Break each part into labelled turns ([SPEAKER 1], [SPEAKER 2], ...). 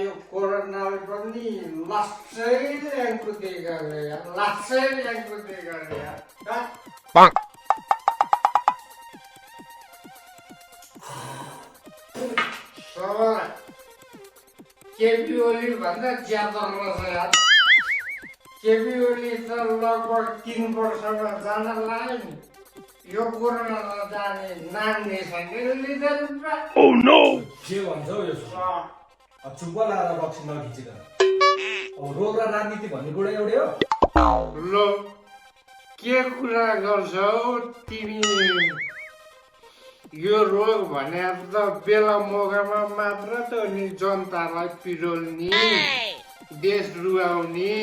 [SPEAKER 1] यो कोरोनाले पनि लास्टै ल्याङको गरे यार, लास्टै ल्याङको गरे यार। केपी ओली भन्दा ज्यादा रहेछ यार। केपी ओली त लगभग 3 वर्षमा जान लाग्यो नि। यो कोरोना नजाने नानी छैन लिँदैन पुरा।
[SPEAKER 2] Oh no!
[SPEAKER 3] के भन्छ हौ यो चुप लाएर बक्सी नखिचिकन। अब रोग र राजनीति भन्ने कुरा एउटै हो।
[SPEAKER 1] लो के कुरा गर्छौ तिमी? यो रोग भने त बेला मौकामा मात्र त नि जनतालाई पिरोल्ने, देश रुवाउने।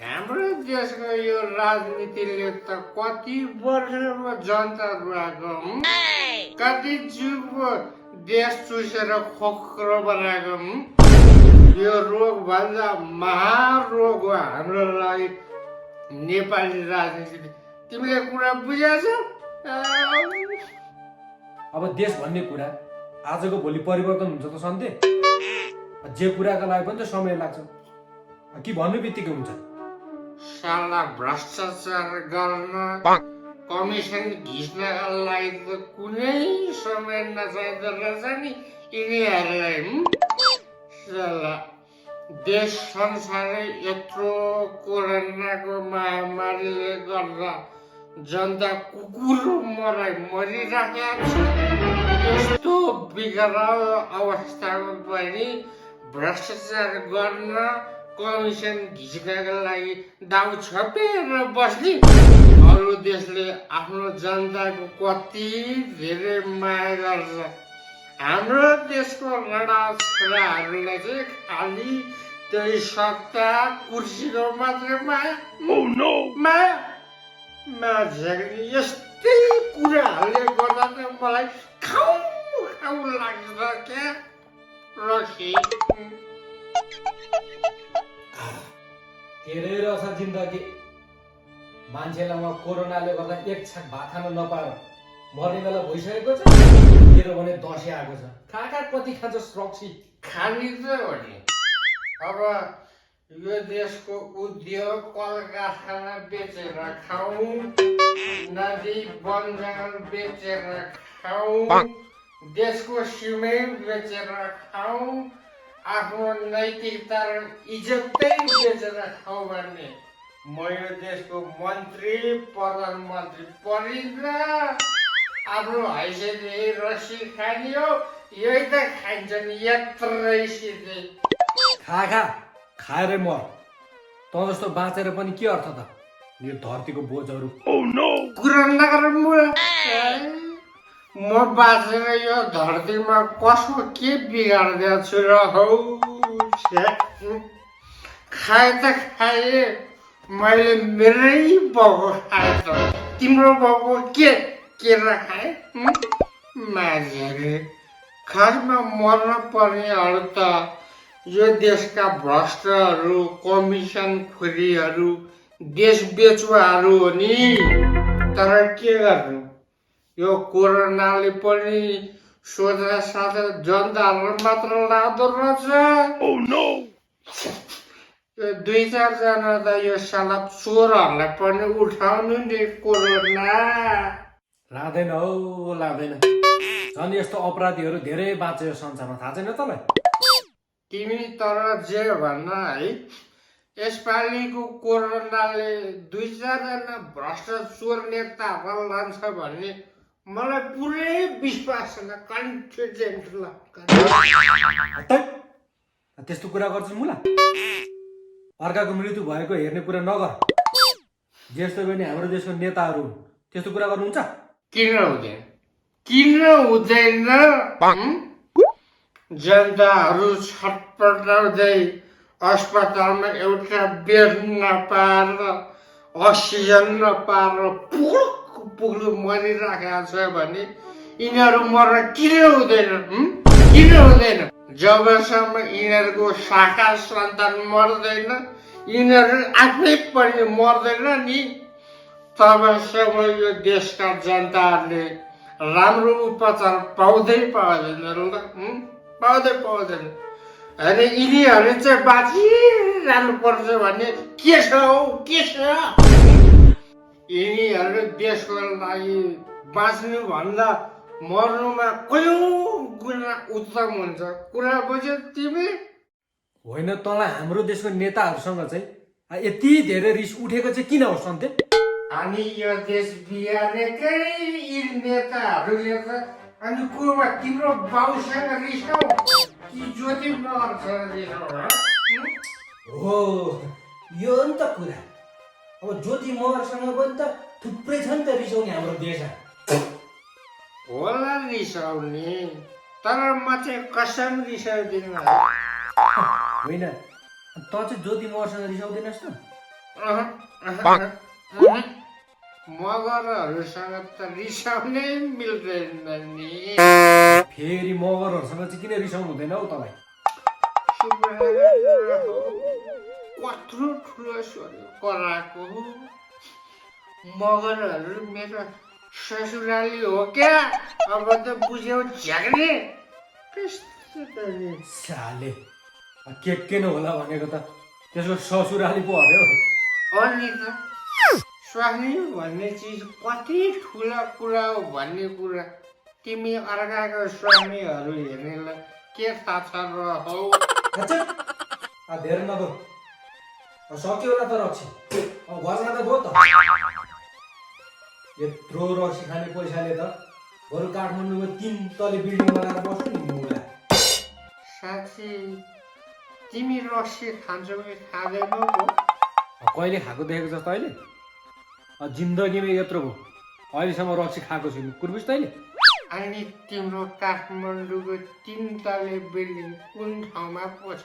[SPEAKER 1] हाम्रो देशको यो राजनीतिले त कति वर्षमा जनता रुवाएको, कति जुगको देश चुसेर खोक्रो बनाएको। यो रोग भन्दा महारोग हो हाम्रो लागि नेपाली राजनीति। तिमीले कुरा बुझेछ?
[SPEAKER 3] अब देश भन्ने कुरा आजको भोलि परिवर्तन हुन्छ त सन्ते। जे कुराका लागि पनि त समय लाग्छ। कि भन्नु बित्तिकै हुन्छ।
[SPEAKER 1] साला भ्रष्टाचार गर्न, कमिसन घिच्नका लागि त कुनै समय नचाहिँदो रहेछ नि यिनीहरूलाई। साला देश संसारै यत्रो कोरोनाको महामारीले गर्दा जनता कुकुर मरिराखेको छ। यस्तो बिगडाल अवस्थामा पनि भ्रष्टाचार गर्न, कमिसन घिच्नका लागि दाउ छपेर बस्ने। अरू देशले आफ्नो जनताको कति धेरै माया गर्छ। हाम्रो देशको लडा छोराहरूलाई चाहिँ खालि त्यही सत्ता कुर्सीको मात्रै माया।
[SPEAKER 2] Oh no!
[SPEAKER 1] माया झेक्ने यस्तै कुराहरूले गर्दा त मलाई खाउ लाग्छ क्या रक्सी।
[SPEAKER 3] धेरै रहेछ जिन्दगी। मान्छेलाई म कोरोनाले गर्दा एक छाक भात खान नपाएर मर्ने बेला भइसकेको छ। तेरो भने दसैँ आएको छ। खा कति खान्छस् रक्सी?
[SPEAKER 1] खानी त हो नि। अब यो देशको उद्योग कल कारखाना बेचेर खाऊ, नदी वन जङ्गल बेचेर खाऊ, देशको सिमेन्ट बेचेर खाऊ, आफ्नो नैतिकता र इज्जतै बेचेर खाऊ भन्ने म यो देशको मन्त्री प्रधानमन्त्री परिन्द्र आफ्नो हैसियत यही रक्सी खाने हो। यही त खाइन्छ नि यत्रै सिधै।
[SPEAKER 3] खाएरै मर। तँ जस्तो बाँचेर पनि के अर्थ त? यो धरतीको बोझहरू।
[SPEAKER 2] Oh no!
[SPEAKER 1] कुरा नगर म बाँचेर यो धरतीमा कसो के बिगार्दै छु र हौ। खाए त खाए, मैले मेरै बाउको खाएँ त। तिम्रो बाउको के खाए? माझेले खासमा मर्न पर्नेहरू त यो देशका भ्रष्टहरू, कमिसन खोरीहरू, देश बेचुवाहरू हो नि। तर के गर्नु, यो कोरोनाले पनि सोझा साझा जनताहरू मात्र लाग्दो रहेछ।
[SPEAKER 2] Oh no!
[SPEAKER 1] यो 2-4 जना त यो साला चोरहरूलाई पनि उठाउनु नि कोरोना।
[SPEAKER 3] लाँदैन हौ, लाँदैन। झन् यस्तो अपराधीहरू धेरै बाँचे यो संसारमा, थाहा छैन तँलाई?
[SPEAKER 1] तिमी तर जे भन्न है, यसपालिको कोरोनाले 2-4 जना भ्रष्ट चोर नेताहरूलाई लान्छ भन्ने मलाई पुरै विश्वास छैन, कन्फिडेन्ट लाग्छ।
[SPEAKER 3] त्यस्तो कुरा गर्छस् मुला? अर्काको मृत्यु भएको हेर्ने कुरा नगर। जस्तो पनि हाम्रो देशको नेताहरू हुन्, त्यस्तो कुरा गर्नुहुन्छ?
[SPEAKER 1] किन हुँदैन? जनताहरू छटपटाउँदै अस्पतालमा एउटा बेड नपाएर, अक्सिजन नपाएर पुग्नु मरिराखेको छ भने यिनीहरू मर्न किन हुँदैन? जबसम्म यिनीहरूको शाखा सन्तान मर्दैन, यिनीहरू आफै पनि मर्दैन नि। तबसम्म यो देशका जनताहरूले राम्रो उपचार पाउँदै पाउँदैन ल पाउँदैन अनि यिनीहरू चाहिँ बाँचिरहनु पर्छ भन्ने के छ हौ के छ यिनीहरू देशको लागि बाँच्नुभन्दा मर्नुमा कयौँ गुणा उत्तम हुन्छ कुरा बुझ्यौ तिमी
[SPEAKER 3] होइन तँलाई हाम्रो देशको नेताहरूसँग चाहिँ यति धेरै रिस उठेको चाहिँ किन हो सन्ते
[SPEAKER 1] अनि यो देश बिहानेकै यी नेताहरूले त अनि कोमा तिम्रो बाउसँग रिसाउ कि ज्योति मगरसँग रिसाउ
[SPEAKER 2] हो यो नि त कुरा अब ज्योति मगरसँग पनि त थुप्रै छ नि त रिसाउने हाम्रो देशमा
[SPEAKER 1] होला रिसाउने तर म चाहिँ कसम रिसाउँदिनँ
[SPEAKER 3] होइन त चाहिँ ज्योति मगरसँग रिसाउँदैनस् त
[SPEAKER 1] मगरहरूसँग त रिसाउनै मिल्दैन नि
[SPEAKER 3] फेरि मगरहरूसँग चाहिँ किन रिसाउनु हुँदैन हौ तँलाई
[SPEAKER 1] कत्रो ठुलो स्वर कराएको मगरहरू मेरो ससुराली हो क्या अब त बुझ्यौ झ्याग्ने
[SPEAKER 3] साले के न होला भनेको त त्यसको ससुराली पो अरे हो
[SPEAKER 1] अनि त स्वामी भन्ने चिज कति ठुलो कुरा हो भन्ने कुरा तिमी अर्काको स्वामीहरू हेर्नेलाई के थाहा छ र हौ
[SPEAKER 3] धेरै नगो सक्यो होला त रक्सी अब घरमा त भयो त यत्रो रक्सी खाने पैसाले त बरु काठमाडौँको 3 तले बिल्डिङ बनाएर बस्नु नि मुला
[SPEAKER 1] साँच्ची तिमी रक्सी खान्छौ कि खाँदैनौ
[SPEAKER 3] कहिले खाएको देखेको छ तैँले जिन्दगीमा यत्रो भयो अहिलेसम्म रक्सी खाएको छुइनँ कुर्बिस तैँले
[SPEAKER 1] अनि तिम्रो काठमाडौँको 3 तले बिल्डिङ कुन ठाउँमा पो छ